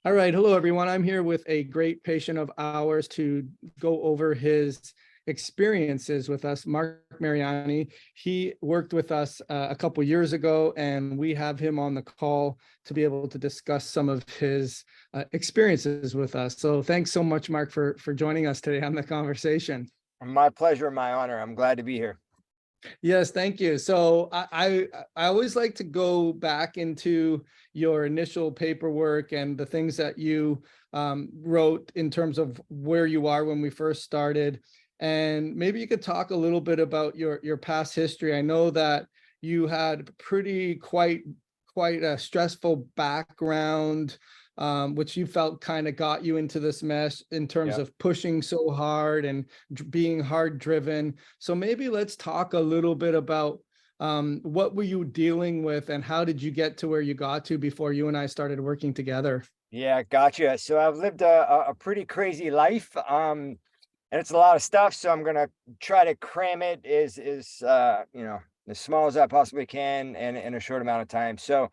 All right. Hello, everyone. I'm here with a great patient of ours to go over his experiences with us, Mark Mariani. He worked with us a couple years ago, and we have him on the call to be able to discuss some of his experiences with us. So thanks so much, Mark, for joining us today on the conversation. My pleasure, my honor. I'm glad to be here. Yes, thank you. So I always like to go back into your initial paperwork and the things that you wrote in terms of where you are when we first started. And maybe you could talk a little bit about your past history. I know that you had quite a stressful background, which you felt kind of got you into this mess in terms Yeah. of pushing so hard and being hard driven. So maybe let's talk a little bit about what were you dealing with and how did you get to where you got to before you and I started working together? Yeah, gotcha. So I've lived a pretty crazy life. And it's a lot of stuff. So I'm gonna try to cram it as small as I possibly can and in a short amount of time. So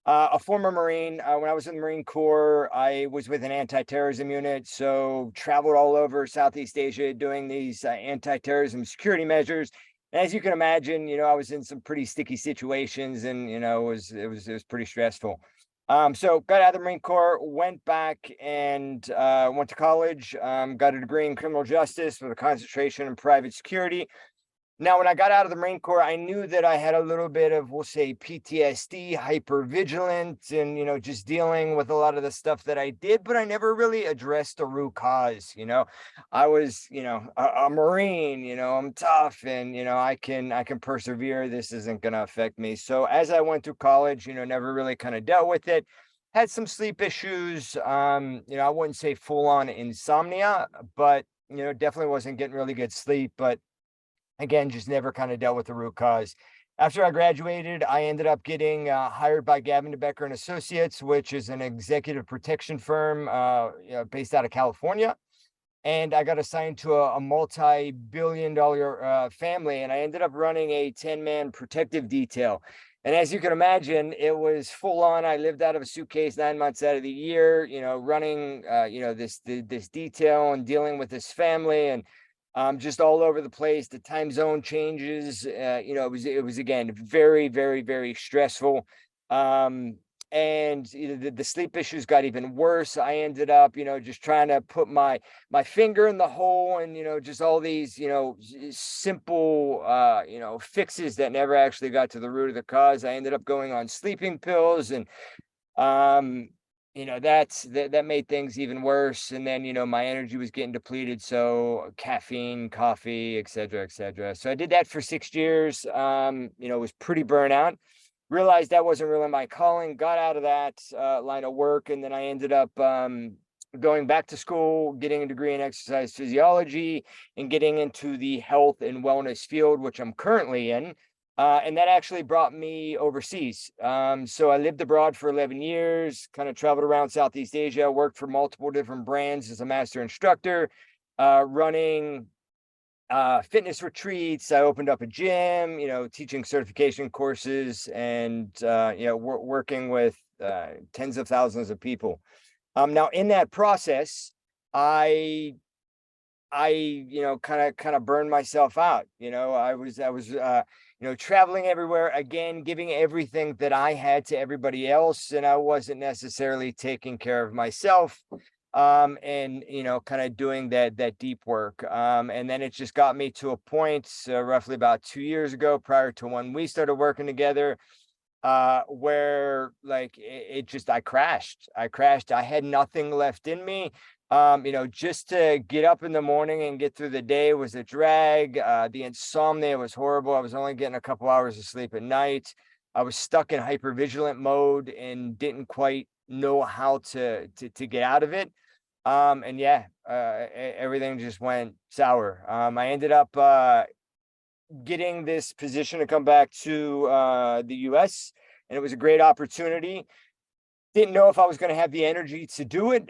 a former Marine, when I was in the Marine Corps, I was with an anti-terrorism unit. So traveled all over Southeast Asia doing these anti-terrorism security measures. And as you can imagine, I was in some pretty sticky situations, and it was pretty stressful. So got out of the Marine Corps, went back and went to college, got a degree in criminal justice with a concentration in private security. Now, when I got out of the Marine Corps, I knew that I had a little bit of, we'll say, PTSD, hypervigilant, and, just dealing with a lot of the stuff that I did, but I never really addressed the root cause. I was, a Marine, I'm tough, and, I can persevere. This isn't going to affect me. So as I went through college, never really kind of dealt with it. Had some sleep issues. I wouldn't say full on insomnia, but, definitely wasn't getting really good sleep. But again, just never kind of dealt with the root cause. After I graduated, I ended up getting hired by Gavin DeBecker and Associates, which is an executive protection firm based out of California. And I got assigned to a multi-billion-dollar family, and I ended up running a 10-man protective detail. And as you can imagine, it was full on. I lived out of a suitcase 9 months out of the year, running, this detail and dealing with this family, and just all over the place. The time zone changes. It was again very, very, very stressful. And the sleep issues got even worse. I ended up, just trying to put my finger in the hole, and just all these, simple, fixes that never actually got to the root of the cause. I ended up going on sleeping pills, and that made things even worse. And then my energy was getting depleted, so caffeine, coffee, etc. So I did that for 6 years. It was pretty burnout. Realized that wasn't really my calling, got out of that line of work, and then I ended up going back to school, getting a degree in exercise physiology, and getting into the health and wellness field, which I'm currently in. And that actually brought me overseas. So I lived abroad for 11 years, kind of traveled around Southeast Asia, worked for multiple different brands as a master instructor, running fitness retreats. I opened up a gym, teaching certification courses, and working with tens of thousands of people. Now in that process, I kind of burned myself out. I was traveling everywhere, again, giving everything that I had to everybody else, and I wasn't necessarily taking care of myself. And kind of doing that deep work. And then it just got me to a point, roughly about 2 years ago, prior to when we started working together, where like I crashed. I had nothing left in me. Just to get up in the morning and get through the day was a drag. The insomnia was horrible. I was only getting a couple hours of sleep at night. I was stuck in hypervigilant mode and didn't quite know how to get out of it. Everything just went sour. I ended up getting this position to come back to the US, and it was a great opportunity. Didn't know if I was going to have the energy to do it,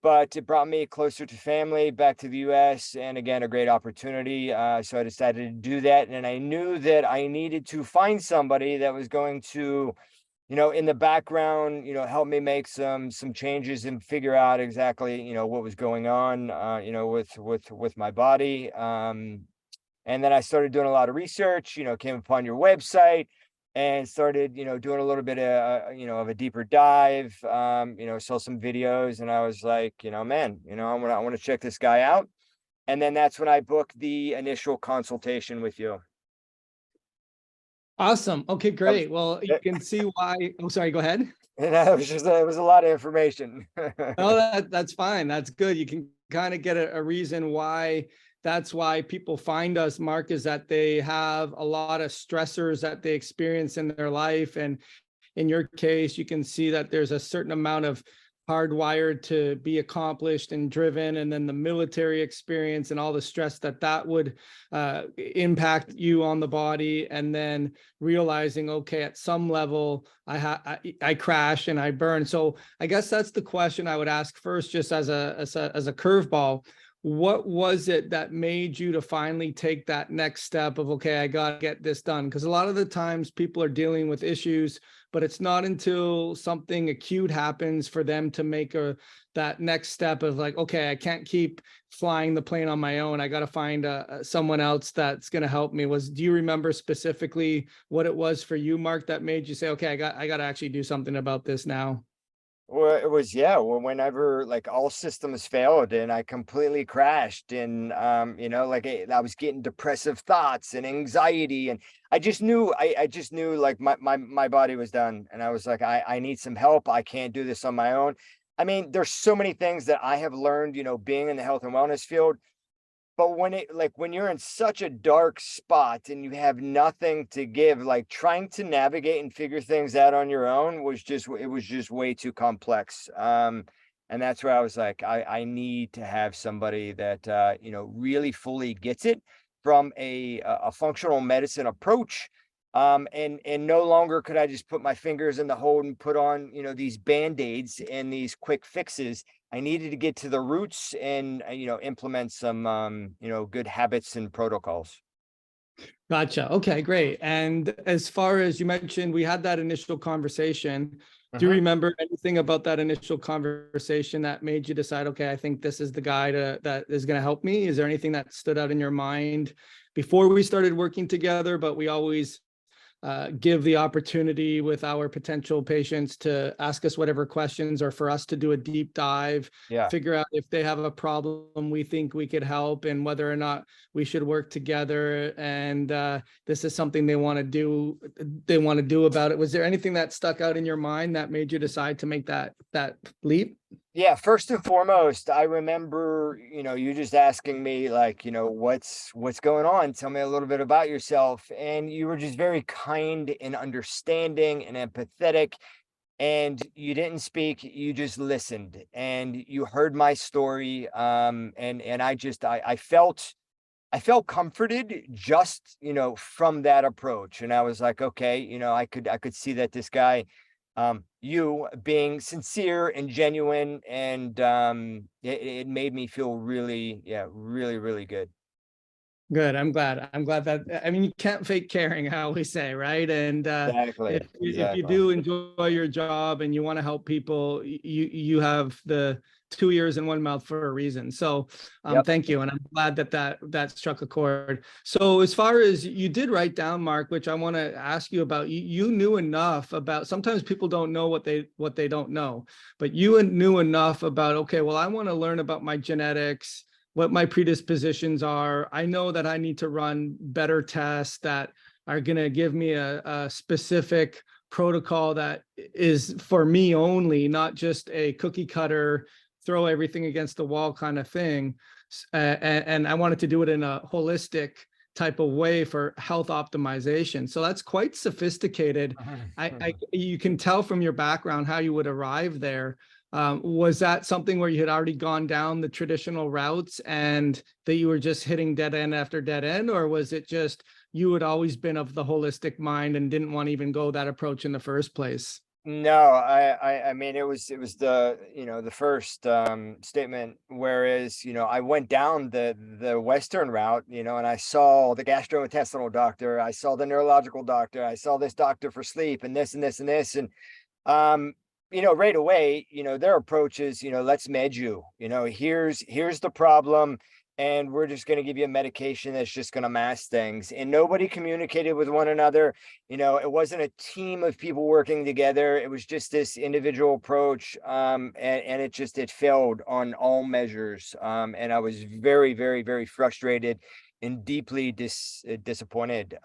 but it brought me closer to family, back to the US, and again, a great opportunity. So I decided to do that, and I knew that I needed to find somebody that was going to in the background, helped me make some changes and figure out exactly, what was going on, with my body. And then I started doing a lot of research, came upon your website and started, doing a little bit of a deeper dive, saw some videos and I was like, man, I want to check this guy out. And then that's when I booked the initial consultation with you. Awesome. Okay, That was, great. Well, you can see why. Oh, sorry, go ahead. and that was it was a lot of information. Oh, that's fine. That's good. You can kind of get a reason why. That's why people find us, Mark, is that they have a lot of stressors that they experience in their life. And in your case, you can see that there's a certain amount of hardwired to be accomplished and driven, and then the military experience and all the stress that would impact you on the body, and then realizing, okay, at some level I crash and I burn. So I guess that's the question I would ask first, just as a curveball. What was it that made you to finally take that next step of, okay, I got to get this done? Because a lot of the times people are dealing with issues, but it's not until something acute happens for them to make that next step of like, okay, I can't keep flying the plane on my own. I got to find someone else that's going to help me. Do you remember specifically what it was for you, Mark, that made you say, okay, I got to actually do something about this now? Well, it was, yeah, well, whenever like all systems failed and I completely crashed and like I was getting depressive thoughts and anxiety, and I just knew I just knew like my body was done, and I was like, I need some help. I can't do this on my own. I mean, there's so many things that I have learned, being in the health and wellness field. But when you're in such a dark spot and you have nothing to give, like trying to navigate and figure things out on your own it was just way too complex. And that's where I was like, I need to have somebody that really fully gets it from a functional medicine approach. And no longer could I just put my fingers in the hole and put on, these band-aids and these quick fixes. I needed to get to the roots and, implement some, good habits and protocols. Gotcha. Okay, great. And as far as you mentioned, we had that initial conversation. Do you Mhm. remember anything about that initial conversation that made you decide, okay, I think this is the guy that is going to help me? Is there anything that stood out in your mind before we started working together? But we always give the opportunity with our potential patients to ask us whatever questions, or for us to do a deep dive, Yeah. figure out if they have a problem we think we could help, and whether or not we should work together. And this is something they want to do about it. Was there anything that stuck out in your mind that made you decide to make that leap? Yeah, first and foremost, I remember, you just asking me like, what's going on? Tell me a little bit about yourself. And you were just very kind and understanding and empathetic. And you didn't speak, you just listened and you heard my story. And I felt comforted just, from that approach. And I was like, okay, I could see that this guy, you being sincere and genuine, and it made me feel really, yeah, really, really good. Good. I'm glad. That, I mean, you can't fake caring, how we say, right? And Exactly. if you Exactly. do enjoy your job and you want to help people, you have the two ears and one mouth for a reason. So Yep. thank you. And I'm glad that struck a chord. So as far as you did write down, Mark, which I want to ask you about, you knew enough about, sometimes people don't know what they don't know, but you knew enough about, okay, well, I want to learn about my genetics, what my predispositions are. I know that I need to run better tests that are going to give me a specific protocol that is for me only, not just a cookie cutter, throw everything against the wall kind of thing. And I wanted to do it in a holistic type of way for health optimization. So that's quite sophisticated. You can tell from your background how you would arrive there. Was that something where you had already gone down the traditional routes and that you were just hitting dead end after dead end? Or was it just you had always been of the holistic mind and didn't want to even go that approach in the first place? No, I mean, it was the, the first statement, whereas, I went down the Western route, and I saw the gastrointestinal doctor, I saw the neurological doctor, I saw this doctor for sleep and this and this and this. And um, right away, their approach is, let's med you, here's the problem. And we're just going to give you a medication that's just going to mask things. And nobody communicated with one another. It wasn't a team of people working together. It was just this individual approach. And it failed on all measures. And I was very, very, very frustrated and deeply disappointed.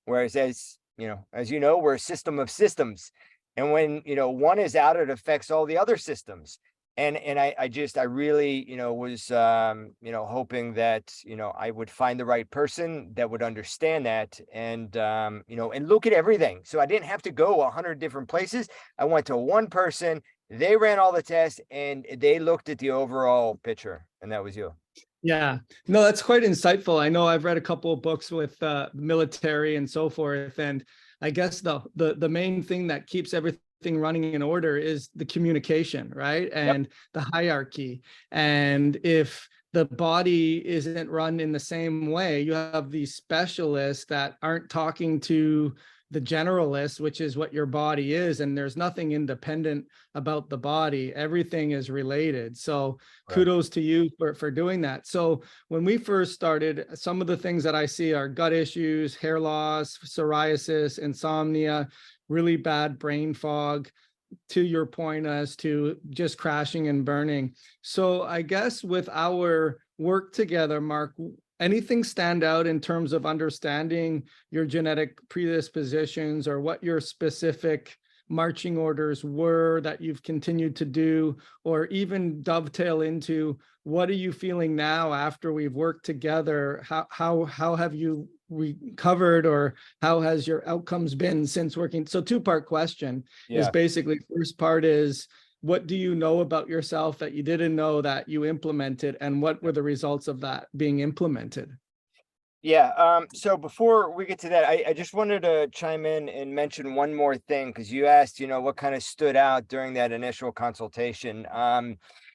Whereas, as we're a system of systems. And when, one is out, it affects all the other systems. And I really, was, hoping that, I would find the right person that would understand that, and, and look at everything. So I didn't have to go 100 different places. I went to one person, they ran all the tests, and they looked at the overall picture, and that was you. Yeah, no, that's quite insightful. I know I've read a couple of books with military and so forth, and I guess the main thing that keeps everything running in order is the communication, right? And the hierarchy. And if the body isn't run in the same way, you have these specialists that aren't talking to the generalist, which is what your body is, and there's nothing independent about the body. Everything is related. So kudos to you for doing that. So when we first started, some of the things that I see are gut issues, hair loss, psoriasis, insomnia, really bad brain fog, to your point as to just crashing and burning. So I guess with our work together, Mark, anything stand out in terms of understanding your genetic predispositions or what your specific marching orders were that you've continued to do, or even dovetail into what are you feeling now after we've worked together? How have you recovered, or how has your outcomes been since working? So two-part question is basically, first part is, what do you know about yourself that you didn't know that you implemented, and what were the results of that being implemented? Yeah. So before we get to that, I just wanted to chime in and mention one more thing, because you asked, what kind of stood out during that initial consultation.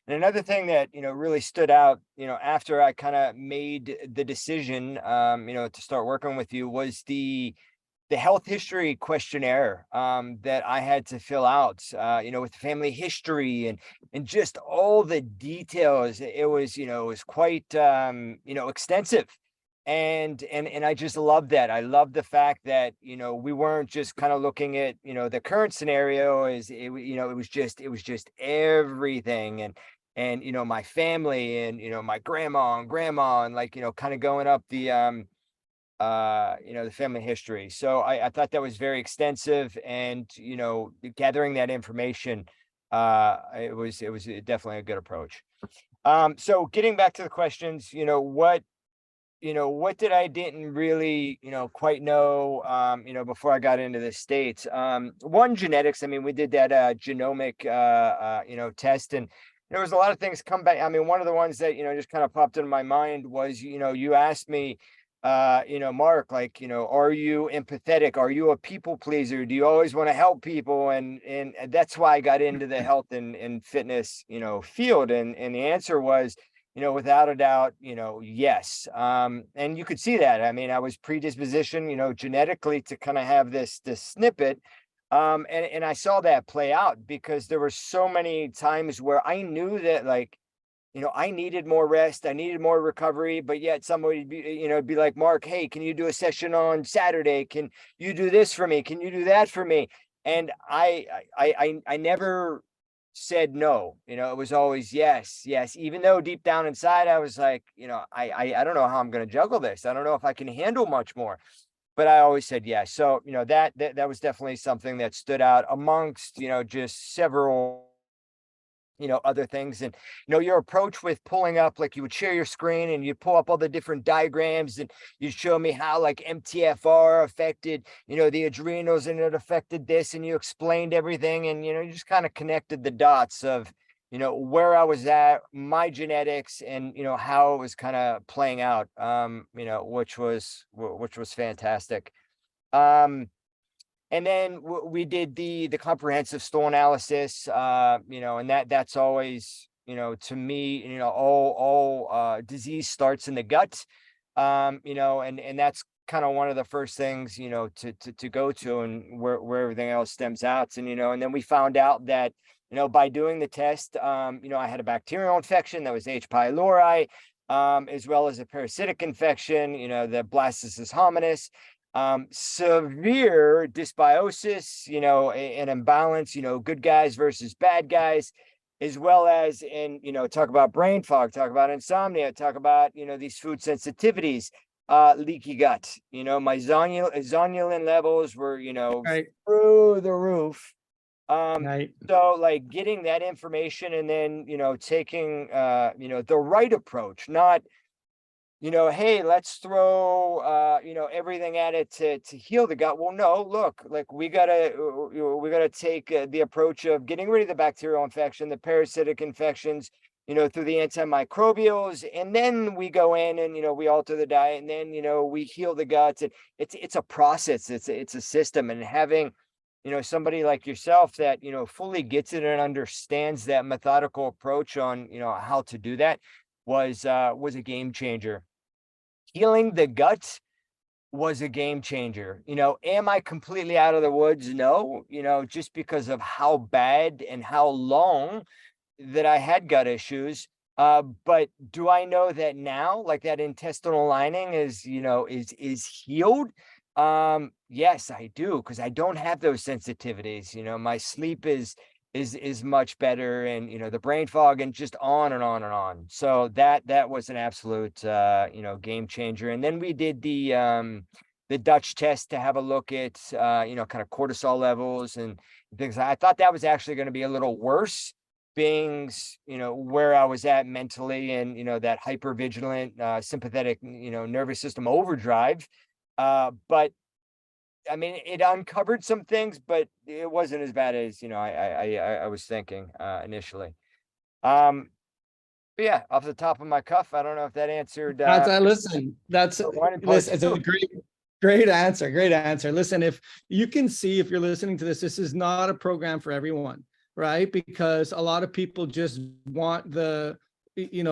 And another thing that, really stood out, after I kind of made the decision, to start working with you, was the health history questionnaire that I had to fill out, with the family history and just all the details. It was, it was quite, extensive. And I just love that. I love the fact that, we weren't just kind of looking at, the current scenario is, it was just everything. And, my family and, my grandma and, like, kind of going up the family history. So I thought that was very extensive, and, gathering that information, it was definitely a good approach. So getting back to the questions, what did I didn't really, quite know, before I got into the States. One, genetics. I mean, we did that genomic test, and there was a lot of things come back. I mean, one of the ones that, just kind of popped in my mind was, you asked me, Mark, like, are you empathetic? Are you a people pleaser? Do you always want to help people? And that's why I got into the health and fitness, field. And the answer was, without a doubt, yes. And you could see that. I mean, I was predisposition, genetically, to kind of have this snippet. And I saw that play out, because there were so many times where I knew that, like, I needed more rest, I needed more recovery, but yet somebody would be like, Mark, hey, can you do a session on Saturday? Can you do this for me? Can you do that for me? And I never said no. It was always yes, yes, even though deep down inside I was like, I don't know how I'm going to juggle this. I don't know if I can handle much more. But I always said yes. So, that was definitely something that stood out amongst, just several, other things. And, your approach with pulling up, like, you would share your screen and you pull up all the different diagrams, and you show me how, like, MTFR affected, the adrenals, and it affected this, and you explained everything. And, you just kind of connected the dots of, where I was at, my genetics, and, how it was kind of playing out, which was fantastic. Um, And then we did the comprehensive stool analysis, and that's always, to me, all disease starts in the gut, and that's kind of one of the first things, to go to, and where everything else stems out. And then we found out that, by doing the test, I had a bacterial infection that was H. pylori, as well as a parasitic infection, the Blastocystis hominis, severe dysbiosis, an imbalance, good guys versus bad guys, as well as talk about brain fog, talk about insomnia, talk about, these food sensitivities, leaky gut, my zonulin levels were, Right. through the roof. Right. So like getting that information, and then, taking, the right approach, not, hey, let's throw, everything at it to heal the gut. Well, no, look, like we gotta take the approach of getting rid of the bacterial infection, the parasitic infections, through the antimicrobials, and then we go in and, we alter the diet, and then, we heal the guts. And it's a process, it's a system. And having, somebody like yourself that, fully gets it and understands that methodical approach on, how to do that was a game changer. Healing the gut was a game changer. Am I completely out of the woods? No, just because of how bad and how long that I had gut issues. But do I know that now, like that intestinal lining is, is healed? Yes, I do, because I don't have those sensitivities. My sleep is much better, and the brain fog, and just on and on and on. So that was an absolute game changer. And then we did the Dutch test to have a look at kind of cortisol levels and things. I thought that was actually going to be a little worse, being where I was at mentally, and that hypervigilant sympathetic nervous system overdrive. But I mean, it uncovered some things, but it wasn't as bad as, I was thinking initially. But yeah, off the top of my cuff, I don't know if that answered Listen, listen, it's a great answer. Great answer. Listen, if you can see, if you're listening to this, this is not a program for everyone, right? Because a lot of people just want the,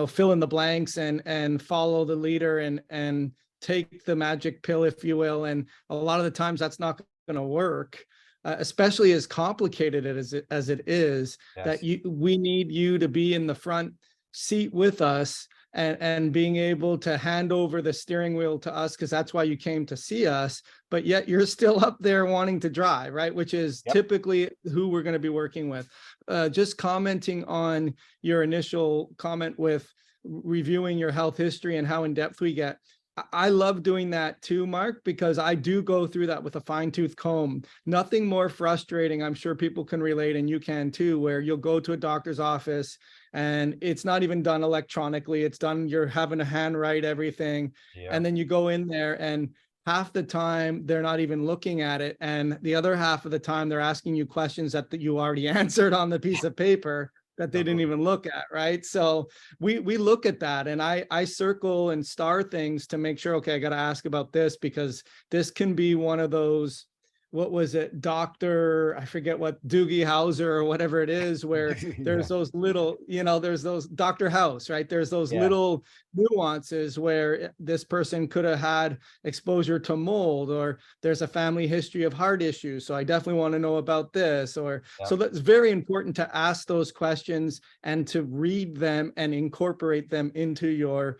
fill in the blanks and follow the leader and take the magic pill, if you will. And a lot of the times that's not going to work, especially as complicated as it is. Yes. That we need you to be in the front seat with us, and being able to hand over the steering wheel to us, because that's why you came to see us, but yet you're still up there wanting to drive, right? Which is typically who we're going to be working with. Just commenting on your initial comment with reviewing your health history and how in depth we get. I love doing that too, Mark, because I do go through that with a fine-tooth comb. Nothing more frustrating, I'm sure people can relate, and you can too, where you'll go to a doctor's office and it's not even done electronically. It's done, you're having to handwrite everything. And then you go in there, and half the time they're not even looking at it. And the other half of the time they're asking you questions that you already answered on the piece of paper that they didn't even look at, right? So we look at that, and I circle and star things to make sure, okay, I got to ask about this, because this can be one of those, what was it, Dr. I forget what, Doogie Howser or whatever it is, where there's those little, there's those Dr. House, right? There's those little nuances where this person could have had exposure to mold, or there's a family history of heart issues, so I definitely want to know about this. Or so that's very important to ask those questions and to read them and incorporate them into your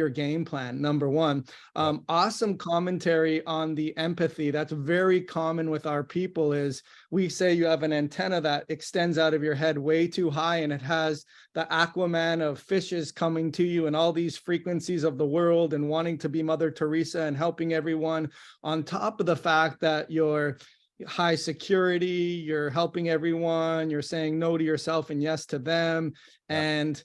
game plan. Number one. Awesome commentary on the empathy. That's very common with our people. Is we say you have an antenna that extends out of your head way too high, and it has the Aquaman of fishes coming to you and all these frequencies of the world, and wanting to be Mother Teresa and helping everyone, on top of the fact that you're high security, you're helping everyone, you're saying no to yourself and yes to them. And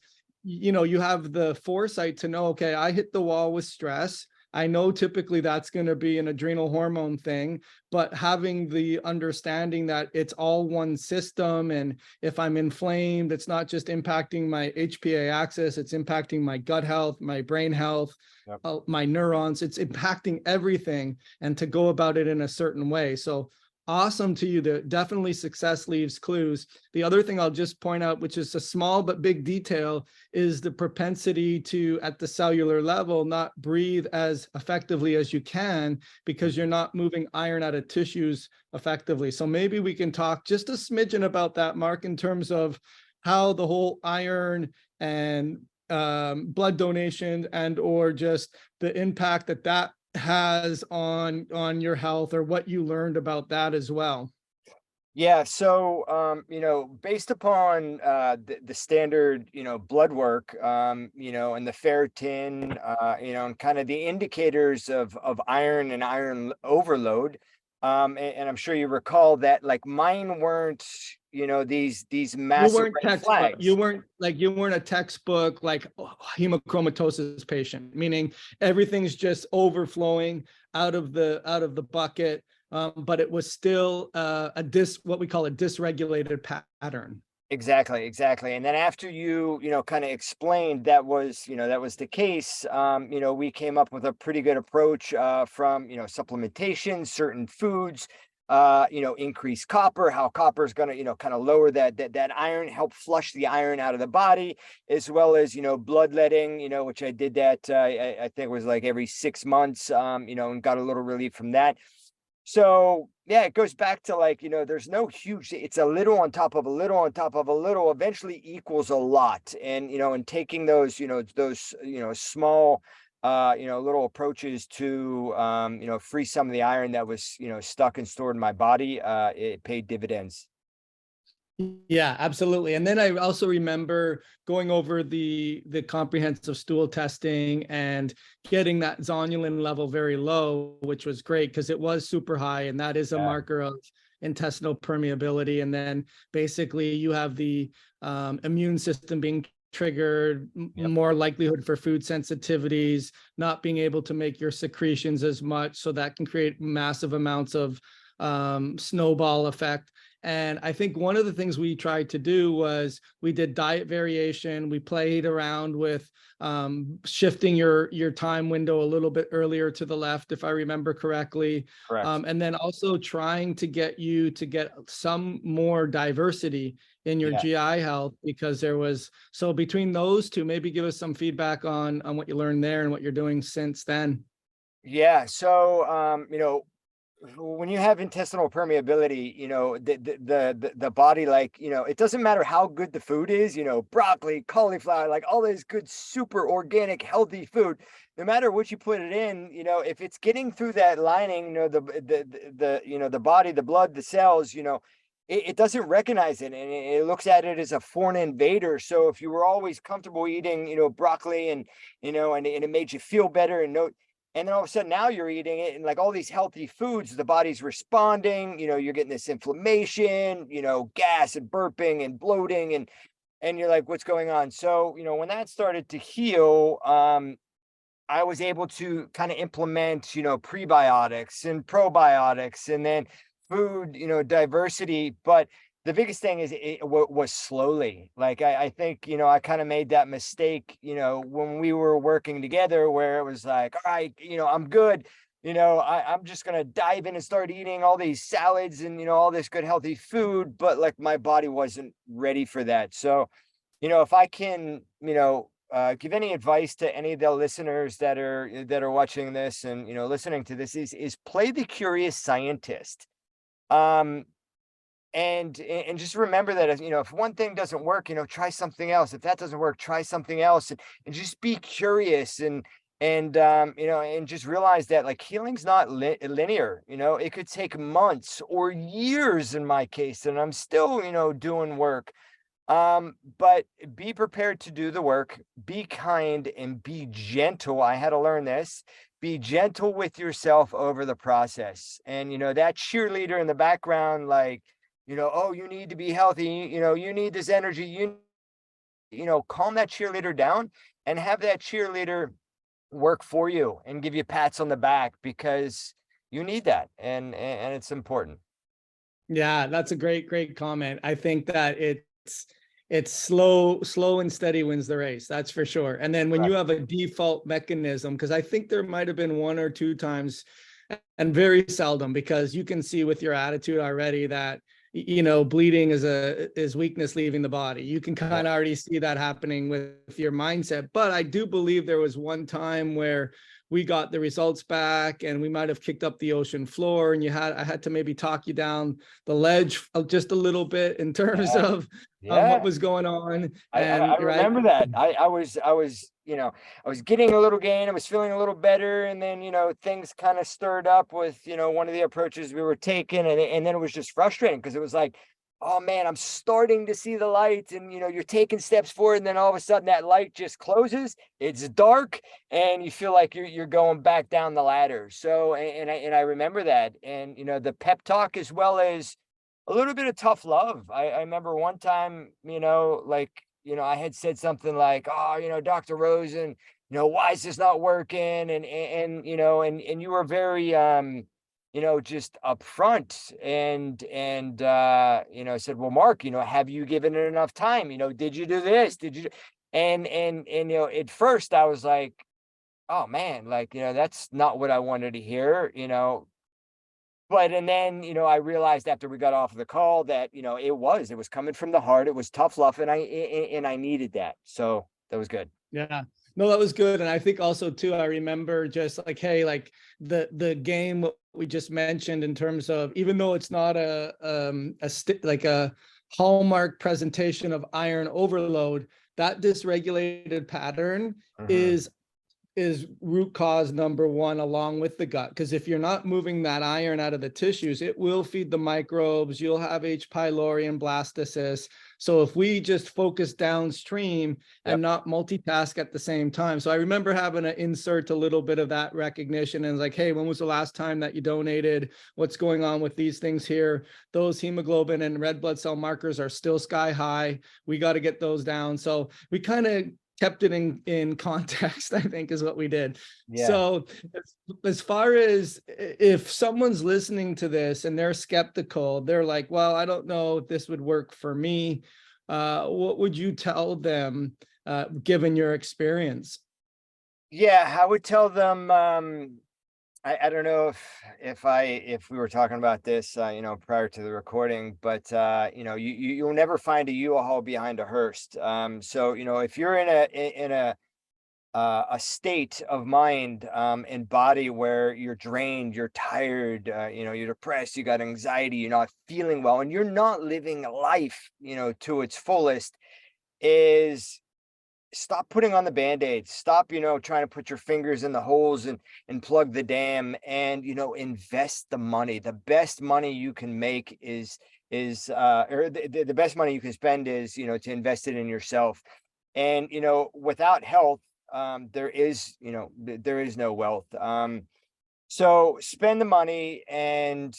you have the foresight to know, okay, I hit the wall with stress. I know typically that's going to be an adrenal hormone thing, but having the understanding that it's all one system. And if I'm inflamed, it's not just impacting my HPA axis, it's impacting my gut health, my brain health, my neurons, it's impacting everything, and to go about it in a certain way. So awesome to you. That definitely success leaves clues. The other thing I'll just point out, which is a small but big detail, is the propensity to, at the cellular level, not breathe as effectively as you can because you're not moving iron out of tissues effectively. So maybe we can talk just a smidgen about that, Mark, in terms of how the whole iron and blood donation and or just the impact that that has on your health, or what you learned about that as well. Yeah, so based upon the standard, blood work, and the ferritin, and kind of the indicators of iron and iron overload, and I'm sure you recall that, like, mine weren't, these You massive weren't red textbook, flags. you weren't a textbook like hemochromatosis patient, meaning everything's just overflowing out of the bucket. But it was still what we call a dysregulated pattern. Exactly, exactly. And then after you kind of explained that was, that was the case, we came up with a pretty good approach from, supplementation, certain foods, increase copper, how copper is going to, kind of lower that iron, help flush the iron out of the body, as well as, bloodletting, which I did that, I think it was like every 6 months, and got a little relief from that. So yeah, it goes back to, like, there's no huge, it's a little on top of a little on top of a little eventually equals a lot. And, and taking those, small, little approaches to, free some of the iron that was, stuck and stored in my body, it paid dividends. Yeah, absolutely. And then I also remember going over the comprehensive stool testing and getting that zonulin level very low, which was great because it was super high, and that is a Yeah. marker of intestinal permeability. And then basically you have the immune system being triggered, Yep. more likelihood for food sensitivities, not being able to make your secretions as much, so that can create massive amounts of snowball effect. And I think one of the things we tried to do was we did diet variation. We played around with shifting your time window a little bit earlier to the left, if I remember correctly. Correct. And then also trying to get you to get some more diversity in your Yeah. GI health, because there was, so between those two, maybe give us some feedback on what you learned there and what you're doing since then. Yeah. So, when you have intestinal permeability, the body, like, it doesn't matter how good the food is, broccoli, cauliflower, like all this good, super organic, healthy food, no matter what you put it in, if it's getting through that lining, the body, the blood, the cells, it doesn't recognize it, and it looks at it as a foreign invader. So if you were always comfortable eating, broccoli, and, and it made you feel better, and then all of a sudden now you're eating it and, like, all these healthy foods, the body's responding, you're getting this inflammation, gas and burping and bloating, and you're like, what's going on? So, when that started to heal, I was able to kind of implement, prebiotics and probiotics, and then food, diversity. But the biggest thing is was slowly. Like, I think, I kind of made that mistake, when we were working together, where it was like, all right, I'm good. I'm just going to dive in and start eating all these salads and, all this good, healthy food. But, like, my body wasn't ready for that. So, if I can, give any advice to any of the listeners that are watching this and, listening to this, is play the curious scientist. And just remember that, if one thing doesn't work, try something else. If that doesn't work, try something else, and just be curious, and just realize that, like, healing's not linear. It could take months or years in my case, and I'm still, doing work. But be prepared to do the work, be kind, and be gentle. I had to learn this. Be gentle with yourself over the process. And, that cheerleader in the background, like, oh, you need to be healthy, you need this energy, calm that cheerleader down and have that cheerleader work for you and give you pats on the back, because you need that, and it's important. Yeah, that's a great comment. I think that it's slow and steady wins the race. That's for sure. And then when you Correct. have a default mechanism, because I think there might have been one or two times and very seldom, because you can see with your attitude already that, bleeding is weakness leaving the body. You can kind of already see that happening with your mindset. But I do believe there was one time where we got the results back and we might have kicked up the ocean floor, and I had to maybe talk you down the ledge just a little bit in terms of what was going on. I Right. remember that. I was, I was getting a little gain. I was feeling a little better. And then, things kind of stirred up with, one of the approaches we were taking. And then it was just frustrating because it was like, oh man, I'm starting to see the light, and, you're taking steps forward. And then all of a sudden that light just closes. It's dark and you feel like you're going back down the ladder. So, and I remember that, and, the pep talk, as well as a little bit of tough love. I remember one time, I had said something like, oh, Dr. Rosen, why is this not working? And you were very, just upfront and said, well, Mark, have you given it enough time? Did you do this? Did you? And, at first I was like, oh man, that's not what I wanted to hear, But, and then, I realized after we got off of the call that, it was coming from the heart. It was tough love. And I needed that. So that was good. Yeah. No, that was good. And I think also too, I remember just like, hey, like the game what we just mentioned in terms of, even though it's not like a hallmark presentation of iron overload, that dysregulated pattern is root cause number one, along with the gut. Because if you're not moving that iron out of the tissues, it will feed the microbes. You'll have H. pylori and blastocysts. So if we just focus downstream and not multitask at the same time. So I remember having to insert a little bit of that recognition, and like, hey, when was the last time that you donated? What's going on with these things here? Those hemoglobin and red blood cell markers are still sky high. We got to get those down. So we kind of kept it in context, I think, is what we did. Yeah. So as far as if someone's listening to this and they're skeptical, they're like, well, I don't know if this would work for me. What would you tell them, given your experience? Yeah, I would tell them, I don't know if we were talking about this, prior to the recording, but you'll never find a U-Haul behind a hearse. So, if you're in a state of mind and body where you're drained, you're tired, you're depressed, you got anxiety, you're not feeling well, and you're not living life, to its fullest, is stop putting on the band-aids. Stop, trying to put your fingers in the holes and plug the dam, and, invest the money. The best money you can make or the best money you can spend is, to invest it in yourself. And, without health, there is no wealth. So spend the money, and,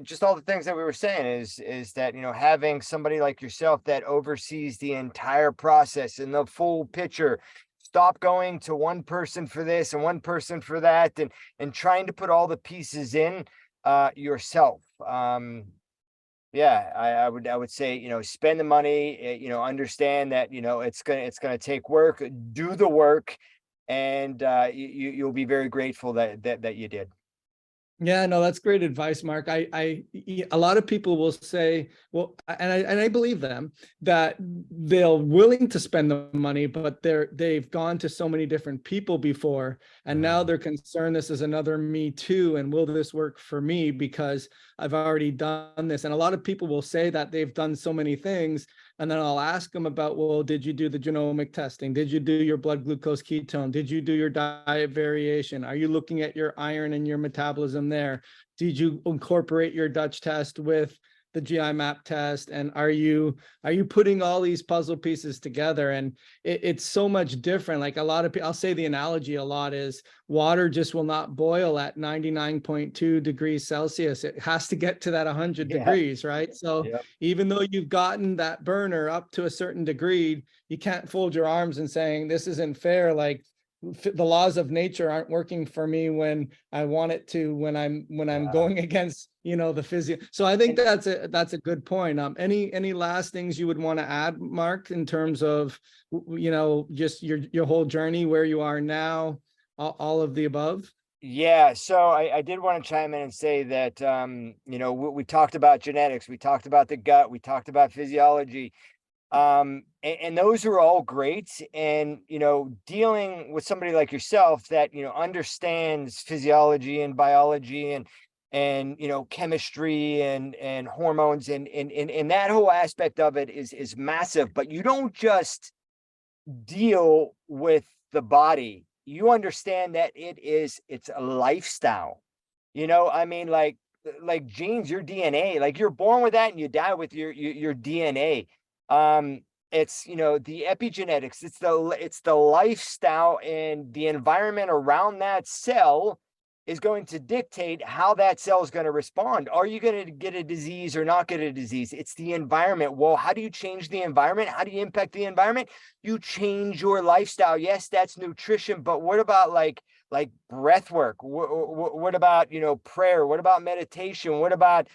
just all the things that we were saying is that, having somebody like yourself that oversees the entire process and the full picture. Stop going to one person for this and one person for that, and trying to put all the pieces in yourself. Yeah, I would say, spend the money, understand that, it's gonna take work, do the work, and you'll be very grateful that you did. Yeah, no, that's great advice, Mark. A lot of people will say, well, and I believe them, that they're willing to spend the money, but they've gone to so many different people before, and now they're concerned this is another me too, and will this work for me because I've already done this. And a lot of people will say that they've done so many things, and then I'll ask them about, well, did you do the genomic testing? Did you do your blood glucose ketone? Did you do your diet variation? Are you looking at your iron and your metabolism there? Did you incorporate your Dutch test with the GI map test? And are you putting all these puzzle pieces together? And it's so much different. Like a lot of people, I'll say the analogy a lot is water just will not boil at 99.2 degrees Celsius. It has to get to that 100 degrees, right? So even though you've gotten that burner up to a certain degree, you can't fold your arms and saying, this isn't fair. Like the laws of nature aren't working for me when I want it to, when I'm going against, the physio. So I think that's a good point. Any last things you would want to add, Mark, in terms of, just your whole journey, where you are now, all of the above? Yeah, so I did want to chime in and say that, you know, we talked about genetics, we talked about the gut, we talked about physiology, and those are all great. And, you know, dealing with somebody like yourself that, you know, understands physiology and biology and, you know, chemistry and hormones and that whole aspect of it is massive. But you don't just deal with the body. You understand that it's a lifestyle. You know, I mean, like genes, your DNA, like you're born with that and you die with your DNA. It's, you know, the epigenetics, it's the lifestyle and the environment around that cell is going to dictate how that cell is going to respond. Are you going to get a disease or not get a disease? It's the environment. Well, how do you change the environment? How do you impact the environment? You change your lifestyle. Yes, that's nutrition, but what about like breath work? What about, you know, prayer? What about meditation? What about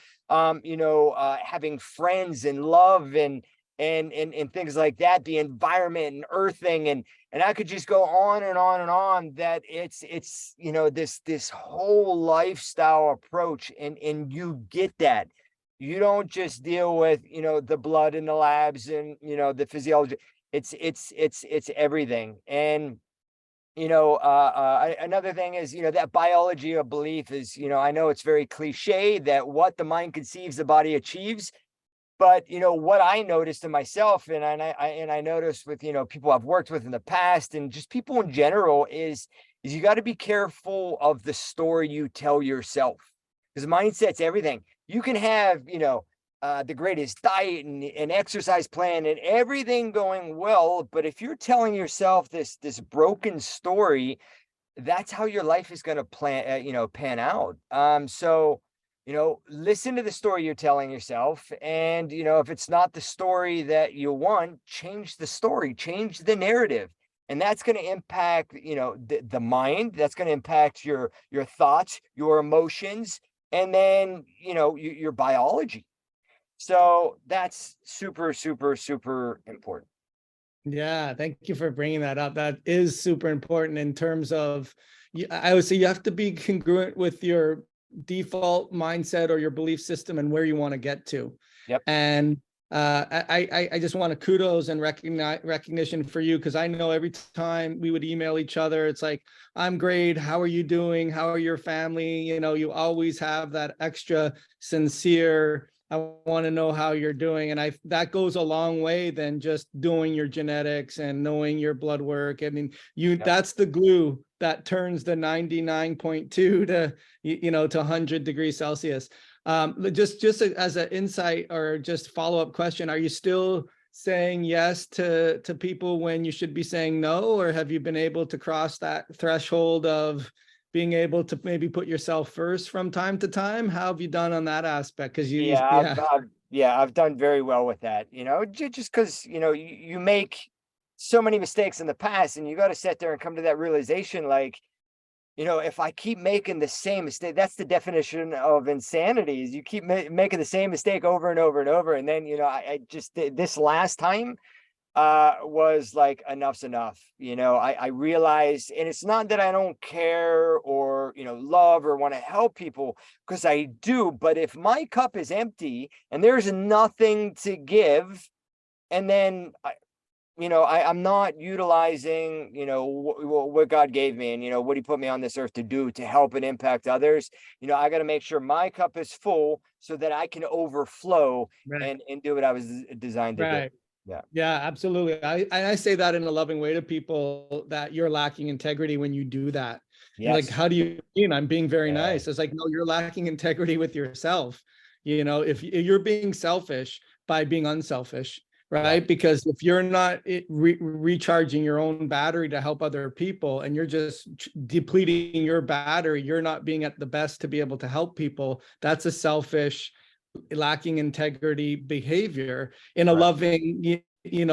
you know, having friends and love and things like that, the environment and earthing and I could just go on and on and on, that it's you know, this whole lifestyle approach, and you get that. You don't just deal with, you know, the blood in the labs and, you know, the physiology. It's everything. And, you know, another thing is, you know, that biology of belief is, you know, I know it's very cliche that what the mind conceives, the body achieves. But, you know, what I noticed in myself and I noticed with, you know, people I've worked with in the past and just people in general is you got to be careful of the story you tell yourself, because mindset's everything. You can have, you know, the greatest diet and exercise plan and everything going well, but if you're telling yourself this broken story, that's how your life is going to you know, pan out. So, you know, listen to the story you're telling yourself. And, you know, if it's not the story that you want, change the story, change the narrative. And that's going to impact, you know, the mind. That's going to impact your thoughts, your emotions, and then, you know, your biology. So that's super, super, super important. Yeah, thank you for bringing that up. That is super important in terms of, I would say you have to be congruent with your default mindset or your belief system and where you want to get to. Yep. And I just want to kudos and recognition for you, because I know every time we would email each other, it's like, I'm great. How are you doing? How are your family? You know, you always have that extra sincere, I want to know how you're doing. And that goes a long way than just doing your genetics and knowing your blood work. I mean, Yep. that's the glue that turns the 99.2 to, you know, to 100 degrees Celsius. Just as an insight or just follow-up question, are you still saying yes to people when you should be saying no, or have you been able to cross that threshold of being able to maybe put yourself first from time to time? How have you done on that aspect? Because Yeah, yeah. I've done very well with that, you know, just because, you know, you make so many mistakes in the past and you got to sit there and come to that realization, like, you know, if I keep making the same mistake, that's the definition of insanity, is you keep making the same mistake over and over and over. And then, you know, I just this last time was like, enough's enough. You know, I realized, and it's not that I don't care or, you know, love or want to help people, because I do, but if my cup is empty and there's nothing to give, and then you know, I'm not utilizing, you know, what God gave me and, you know, what he put me on this earth to do to help and impact others. You know, I got to make sure my cup is full so that I can overflow Right. and do what I was designed to do. Right. Yeah. Yeah, absolutely. I say that in a loving way to people, that you're lacking integrity when you do that. And like, Yes. how do you mean? I'm being very Yeah. nice. It's like, no, you're lacking integrity with yourself. You know, if you're being selfish by being unselfish, Yeah. right? Because if you're not recharging your own battery to help other people, and you're just depleting your battery, you're not being at the best to be able to help people. That's a selfish, lacking integrity behavior in a Right. loving,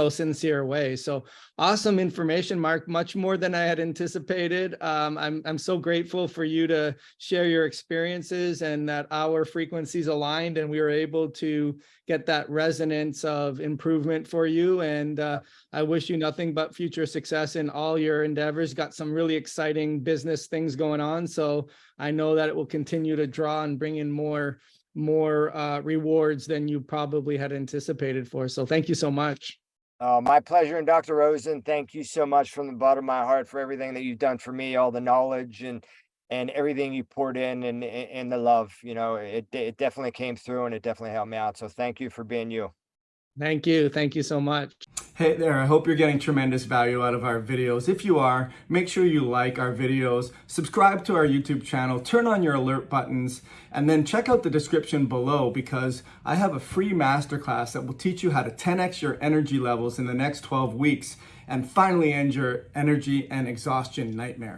sincere way. So awesome information, Mark, much more than I had anticipated. I'm so grateful for you to share your experiences and that our frequencies aligned and we were able to get that resonance of improvement for you. And I wish you nothing but future success in all your endeavors. Got some really exciting business things going on. So I know that it will continue to draw and bring in more rewards than you probably had anticipated for. So thank you so much. My pleasure. And Dr. Rosen, thank you so much from the bottom of my heart for everything that you've done for me, all the knowledge and everything you poured in and the love. It definitely came through and it definitely helped me out. So thank you for being you. Thank you. Thank you so much. Hey there, I hope you're getting tremendous value out of our videos. If you are, make sure you like our videos, subscribe to our YouTube channel, turn on your alert buttons, and then check out the description below because I have a free masterclass that will teach you how to 10x your energy levels in the next 12 weeks and finally end your energy and exhaustion nightmare.